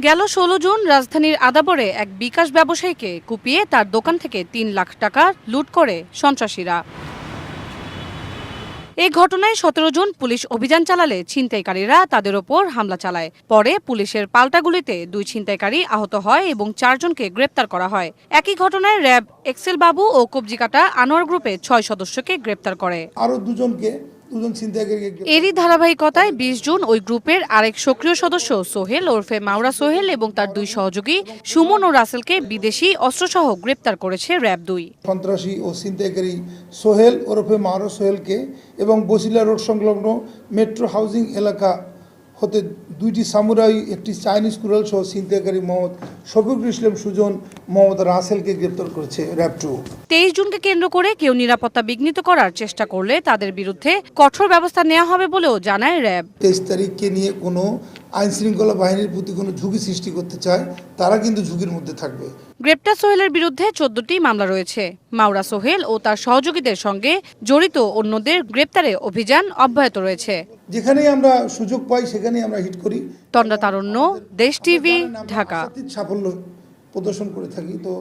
গেল ১৬ জুন রাজধানীর আদাবরে এক বিকাশ ব্যবসায়ীকে কুপিয়ে তার দোকান থেকে ৩ লাখ টাকা লুট করে সন্ত্রাসীরা। এই ঘটনায় ১৭ জুন পুলিশ অভিযান চালালে ছিনতাইকারীরা তাদের ওপর হামলা চালায়। পরে পুলিশের পাল্টা গুলিতে ২ ছিনতাইকারী আহত হয় এবং ৪ জনকে গ্রেপ্তার করা হয়। একই ঘটনায় র্যাব এক্সেল বাবু ও কবজিকাটা আনোয়ার গ্রুপের ৬ সদস্যকে গ্রেপ্তার করে। আরো দুজন ছিনতাইকারীকে এরই ধারাবাহিকতায় ২০ জুন ওই গ্রুপের আরেক সক্রিয় সদস্য সোহেল ওরফে মাওরা সোহেল এবং তার ২ সহযোগী সুমন ও রাসেলকে বিদেশি অস্ত্রসহ গ্রেপ্তার করেছে র্যাব ২। সন্ত্রাসী ও ছিনতাইকারী সোহেল ওরফে মারো সোহেলকে এবং বসিলা রোড সংলগ্ন মেট্রো হাউজিং এলাকা হতে ২টি সামুরাই, একটি চাইনিজ কুড়াল সহ ছিনতাইকারী মোহাম্মদ শফিকুল ইসলাম সুজন, মোহাম্মদ রাসেলকে গ্রেপ্তার করেছে র্যাব ২। ২৩ জুনকে কেন্দ্র করে কেউ নিরাপত্তা বিঘ্নিত করার চেষ্টা করলে তাদের বিরুদ্ধে কঠোর ব্যবস্থা নেওয়া হবে বলেও জানায় র্যাব। ২৩ তারিখকে নিয়ে কোনো আইনশৃঙ্খলা বাহিনীর প্রতি কোনো ঝুঁকি সৃষ্টি করতে চায়, তারা কিন্তু ঝুঁকির মধ্যে থাকবে। গ্রেপ্তার সোহেলের বিরুদ্ধে ১৪টি মামলা রয়েছে। মাওরা সোহেল ও তার সহযোগীদের সঙ্গে জড়িত অন্যদের গ্রেপ্তারে অভিযান অব্যাহত রয়েছে। যেখানেই আমরা সুযোগ পাই সেখানেই আমরা হিট করি। তন্দ্রা তারণ্য, দেশ টিভি, ঢাকা। সাফল্য প্রদর্শন করে থাকি। তো